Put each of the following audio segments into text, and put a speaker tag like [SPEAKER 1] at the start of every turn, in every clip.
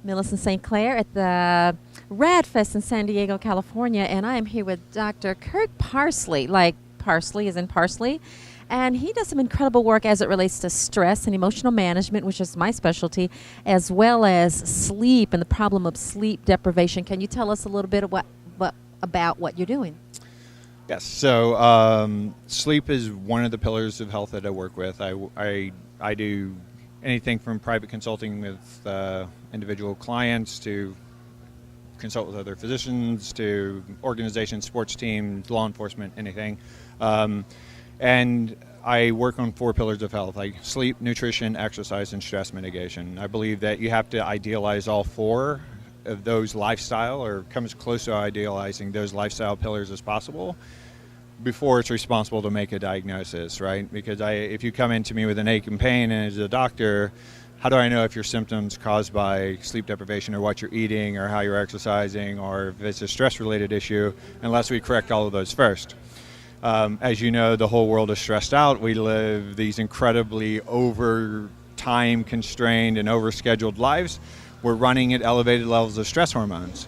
[SPEAKER 1] Millicent St. Clair at the RAADFEST in San Diego, California, and I am here with Dr. Kirk Parsley, like parsley is in parsley, and he does some incredible work as it relates to stress and emotional management, which is my specialty, as well as sleep and the problem of sleep deprivation. Can you tell us a little bit about what you're doing?
[SPEAKER 2] Yes. So sleep is one of the pillars of health that I work with. I do anything from private consulting with individual clients to consult with other physicians to organizations, sports teams, law enforcement, anything. And I work on 4 pillars of health, like sleep, nutrition, exercise, and stress mitigation. I believe that you have to idealize all 4 of those lifestyle, or come as close to idealizing those lifestyle pillars as possible before it's responsible to make a diagnosis, right? Because if you come into me with an ache and pain, and as a doctor, how do I know if your symptoms caused by sleep deprivation or what you're eating or how you're exercising or if it's a stress-related issue, unless we correct all of those first? As you know, the whole world is stressed out. We live these incredibly over-time constrained and over-scheduled lives. We're running at elevated levels of stress hormones.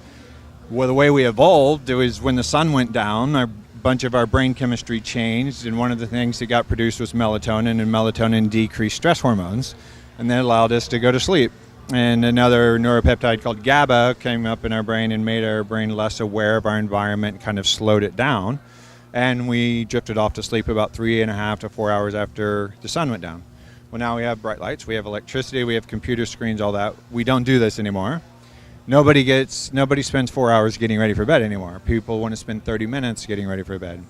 [SPEAKER 2] Well, the way we evolved, it was when the sun went down, a bunch of our brain chemistry changed, and one of the things that got produced was melatonin, and melatonin decreased stress hormones, and that allowed us to go to sleep. And another neuropeptide called GABA came up in our brain and made our brain less aware of our environment, kind of slowed it down, and we drifted off to sleep about 3.5 to 4 hours after the sun went down. Well, now we have bright lights, we have electricity, we have computer screens, all that. We don't do this anymore. Nobody spends 4 hours getting ready for bed anymore. People want to spend 30 minutes getting ready for bed.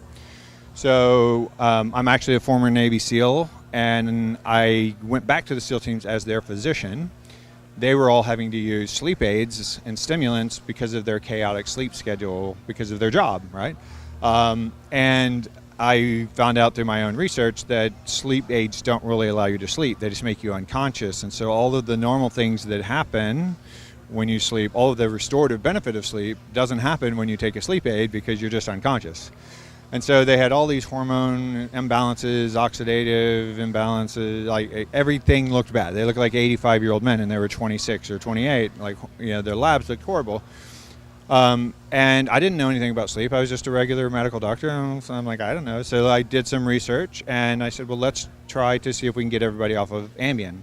[SPEAKER 2] So I'm actually a former Navy SEAL, and I went back to the SEAL teams as their physician. They were all having to use sleep aids and stimulants because of their chaotic sleep schedule, because of their job, right? And I found out through my own research that sleep aids don't really allow you to sleep. They just make you unconscious. And so all of the normal things that happen when you sleep, all of the restorative benefit of sleep doesn't happen when you take a sleep aid because you're just unconscious. And so they had all these hormone imbalances, oxidative imbalances, like everything looked bad. They looked like 85-year-old men and they were 26 or 28. Like, you know, their labs looked horrible. And I didn't know anything about sleep. I was just a regular medical doctor. So I'm like, I don't know. So I did some research and I said, well, let's try to see if we can get everybody off of Ambien.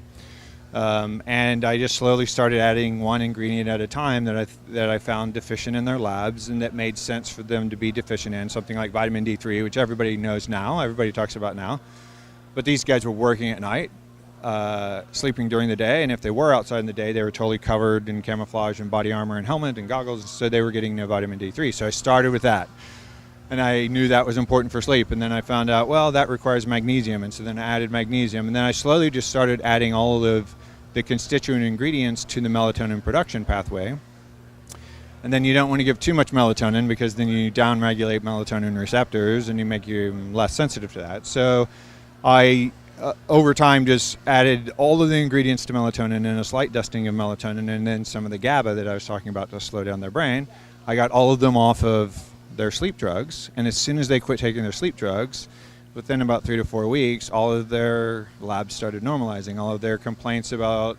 [SPEAKER 2] And I just slowly started adding one ingredient at a time that I found deficient in their labs and that made sense for them to be deficient in, something like vitamin D3, which everybody knows now, everybody talks about now. But these guys were working at night, sleeping during the day, and if they were outside in the day, they were totally covered in camouflage and body armor and helmet and goggles, so they were getting no vitamin D3. So I started with that. And I knew that was important for sleep. And then I found out, well, that requires magnesium. And so then I added magnesium. And then I slowly just started adding all of the constituent ingredients to the melatonin production pathway. And then you don't want to give too much melatonin because then you downregulate melatonin receptors and you make you less sensitive to that. So I, over time, just added all of the ingredients to melatonin and a slight dusting of melatonin and then some of the GABA that I was talking about to slow down their brain. I got all of them off of their sleep drugs, and as soon as they quit taking their sleep drugs, within about 3 to 4 weeks, all of their labs started normalizing. All of their complaints about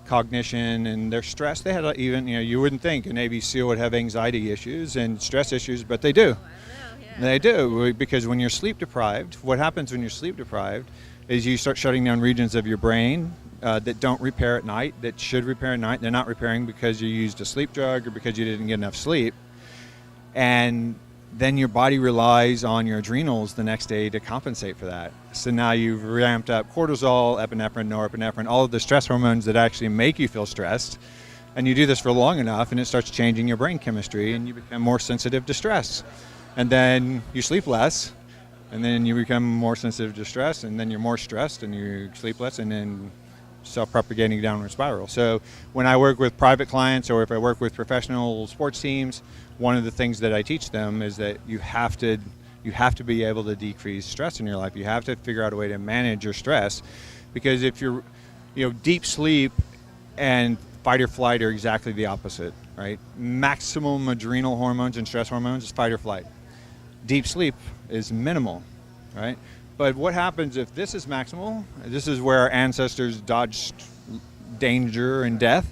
[SPEAKER 2] cognition and their stress, they had even, you wouldn't think a Navy SEAL would have anxiety issues and stress issues, but they do. They do, because when you're sleep deprived, what happens when you're sleep deprived is you start shutting down regions of your brain that don't repair at night, that should repair at night. They're not repairing because you used a sleep drug or because you didn't get enough sleep. And then your body relies on your adrenals the next day to compensate for that. So now you've ramped up cortisol, epinephrine, norepinephrine, all of the stress hormones that actually make you feel stressed. And you do this for long enough and it starts changing your brain chemistry and you become more sensitive to stress. And then you sleep less and then you become more sensitive to stress and then you're more stressed and you sleep less and then self-propagating downward spiral. So when I work with private clients or if I work with professional sports teams, one of the things that I teach them is that you have to be able to decrease stress in your life. You have to figure out a way to manage your stress, because if you're, deep sleep and fight or flight are exactly the opposite, right? Maximum adrenal hormones and stress hormones is fight or flight. Deep sleep is minimal, right? But what happens if this is maximal? This is where our ancestors dodged danger and death.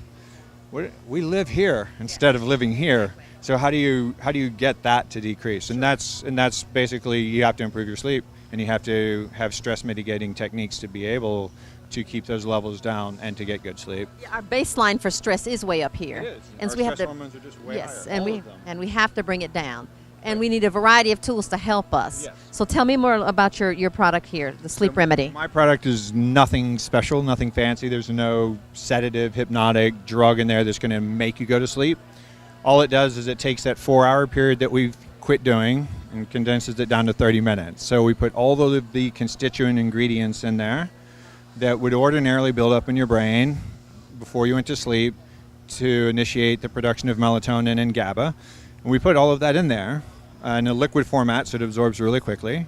[SPEAKER 2] We live here instead of living here. So how do you get that to decrease? And that's basically, you have to improve your sleep, and you have to have stress mitigating techniques to be able to keep those levels down and to get good sleep.
[SPEAKER 1] Yeah, our baseline for stress is way up here.
[SPEAKER 2] It is.
[SPEAKER 1] And
[SPEAKER 2] Our
[SPEAKER 1] so we have
[SPEAKER 2] stress
[SPEAKER 1] to,
[SPEAKER 2] hormones are just way
[SPEAKER 1] yes,
[SPEAKER 2] higher,
[SPEAKER 1] and
[SPEAKER 2] all of them.
[SPEAKER 1] we have to bring it down. And we need a variety of tools to help us.
[SPEAKER 2] Yes.
[SPEAKER 1] So tell me more about your product here, the Sleep Remedy.
[SPEAKER 2] My product is nothing special, nothing fancy. There's no sedative, hypnotic drug in there that's going to make you go to sleep. All it does is it takes that 4-hour period that we've quit doing and condenses it down to 30 minutes. So we put all of the constituent ingredients in there that would ordinarily build up in your brain before you went to sleep to initiate the production of melatonin and GABA. And we put all of that in there in a liquid format so it absorbs really quickly.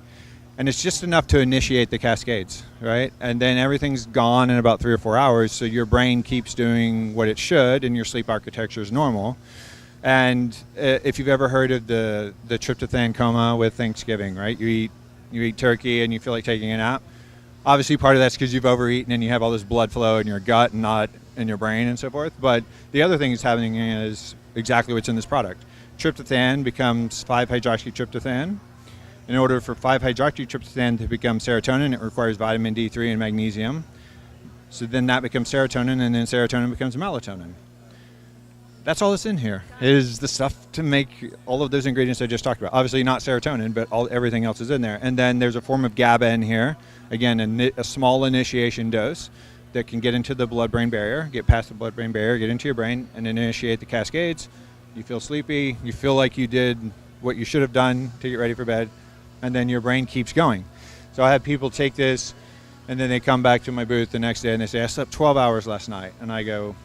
[SPEAKER 2] And it's just enough to initiate the cascades, right? And then everything's gone in about 3 or 4 hours, so your brain keeps doing what it should and your sleep architecture is normal. And if you've ever heard of the tryptophan coma with Thanksgiving, right? You eat turkey and you feel like taking a nap. Obviously, part of that's because you've overeaten and you have all this blood flow in your gut and not in your brain and so forth. But the other thing that's happening is exactly what's in this product. Tryptophan becomes 5-hydroxytryptophan. In order for 5-hydroxytryptophan to become serotonin, it requires vitamin D3 and magnesium. So then that becomes serotonin, and then serotonin becomes melatonin. That's all that's in here, is the stuff to make all of those ingredients I just talked about. Obviously not serotonin, but everything else is in there. And then there's a form of GABA in here. Again, a small initiation dose that can get into the blood-brain barrier, get past the blood-brain barrier, get into your brain, and initiate the cascades. You feel sleepy. You feel like you did what you should have done to get ready for bed, and then your brain keeps going. So I have people take this, and then they come back to my booth the next day, and they say, I slept 12 hours last night. And I go,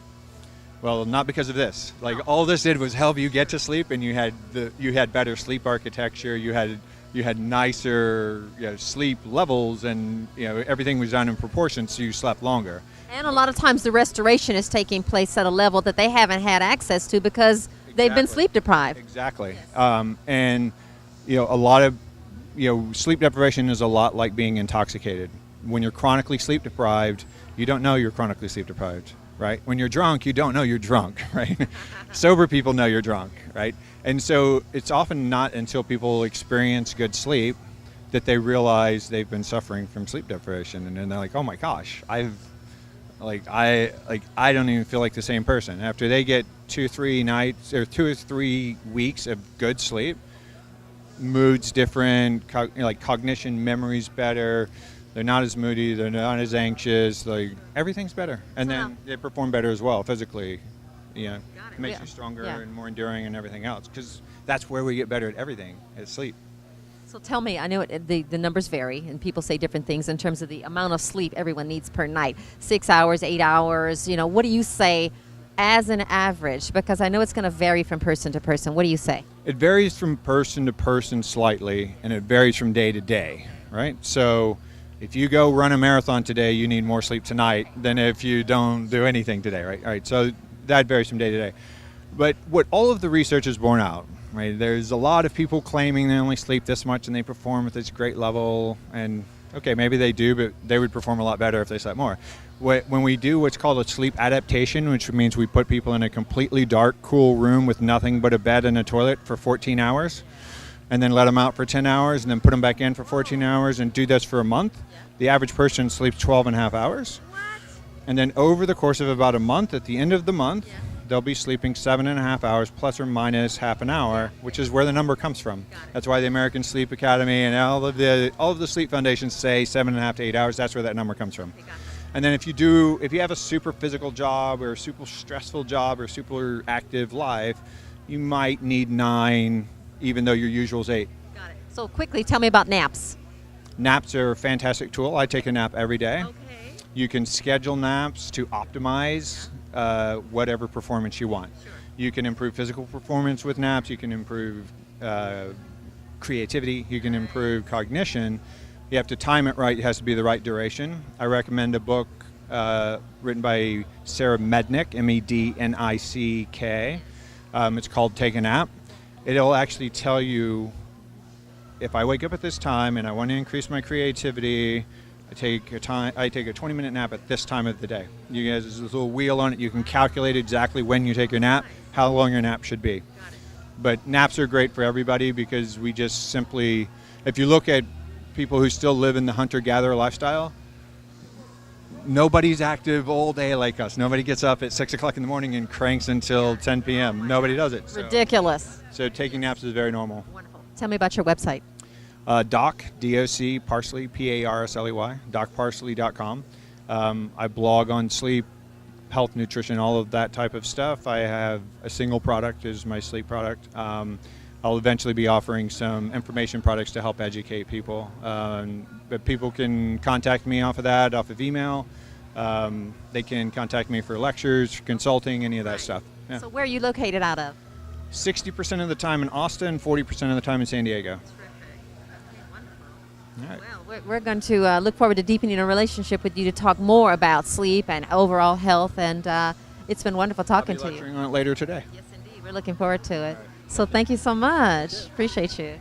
[SPEAKER 2] well, not because of this. Like, all this did was help you get to sleep, and you had better sleep architecture. You had nicer sleep levels, and everything was done in proportion, so you slept longer.
[SPEAKER 1] And a lot of times the restoration is taking place at a level that they haven't had access to because they've been sleep deprived.
[SPEAKER 2] Exactly. And a lot of sleep deprivation is a lot like being intoxicated. When you're chronically sleep deprived, you don't know you're chronically sleep deprived. Right? When you're drunk, you don't know you're drunk, right? Sober people know you're drunk, right? And so it's often not until people experience good sleep that they realize they've been suffering from sleep deprivation, and then they're like, "Oh my gosh, I don't even feel like the same person." After they get 2 or 3 nights or 2 or 3 weeks of good sleep, mood's different, cognition, memory's better. They're not as moody. They're not as anxious. Like, everything's better, and then they perform better as well physically. It makes you stronger and more enduring and everything else. Because that's where we get better at everything, at sleep.
[SPEAKER 1] So tell me, I know the numbers vary, and people say different things in terms of the amount of sleep everyone needs per night. 6 hours, 8 hours. What do you say as an average? Because I know it's going to vary from person to person. What do you say?
[SPEAKER 2] It varies from person to person slightly, and it varies from day to day, right? So if you go run a marathon today, you need more sleep tonight than if you don't do anything today, right? All right, so that varies from day to day. But what all of the research has borne out, right? There's a lot of people claiming they only sleep this much and they perform at this great level. And okay, maybe they do, but they would perform a lot better if they slept more. When we do what's called a sleep adaptation, which means we put people in a completely dark, cool room with nothing but a bed and a toilet for 14 hours, and then let them out for 10 hours, and then put them back in for 14 hours, and do this for a month, the average person sleeps 12 and a half hours. And then over the course of about a month, at the end of the month, they'll be sleeping 7.5 hours plus or minus half an hour, which is where the number comes from. That's why the American Sleep Academy and all of the sleep foundations say 7.5 to 8 hours. That's where that number comes from. And then if you have a super physical job or a super stressful job or a super active life, you might need 9, even though your usual is 8.
[SPEAKER 1] Got it. So quickly, tell me about naps.
[SPEAKER 2] Naps are a fantastic tool. I take a nap every day.
[SPEAKER 1] Okay.
[SPEAKER 2] You can schedule naps to optimize whatever performance you want.
[SPEAKER 1] Sure.
[SPEAKER 2] You can improve physical performance with naps. You can improve creativity. You can improve cognition. You have to time it right. It has to be the right duration. I recommend a book written by Sarah Mednick, Mednick. It's called Take a Nap. It'll actually tell you, if I wake up at this time and I want to increase my creativity, I take a 20-minute nap at this time of the day. You guys, there's this little wheel on it. You can calculate exactly when you take your nap, how long your nap should be. But naps are great for everybody because we just simply, if you look at people who still live in the hunter-gatherer lifestyle, nobody's active all day like us. Nobody gets up at 6 o'clock in the morning and cranks until 10 p.m. Nobody does it.
[SPEAKER 1] Ridiculous.
[SPEAKER 2] So taking naps is very normal.
[SPEAKER 1] Wonderful. Tell me about your website.
[SPEAKER 2] Doc, D-O-C, Parsley, P-A-R-S-L-E-Y, docparsley.com. I blog on sleep, health, nutrition, all of that type of stuff. I have a single product is my sleep product. I'll eventually be offering some information products to help educate people. But people can contact me off of email. They can contact me for lectures, consulting, any of that stuff. Yeah.
[SPEAKER 1] So where are you located out of?
[SPEAKER 2] 60% of the time in Austin, 40% of the time in San Diego. All right.
[SPEAKER 1] Well, we're going to look forward to deepening a relationship with you to talk more about sleep and overall health. And it's been wonderful talking to you.
[SPEAKER 2] I'll be lecturing on it later today.
[SPEAKER 1] Yes, indeed. We're looking forward to it. So thank you so much. Appreciate you.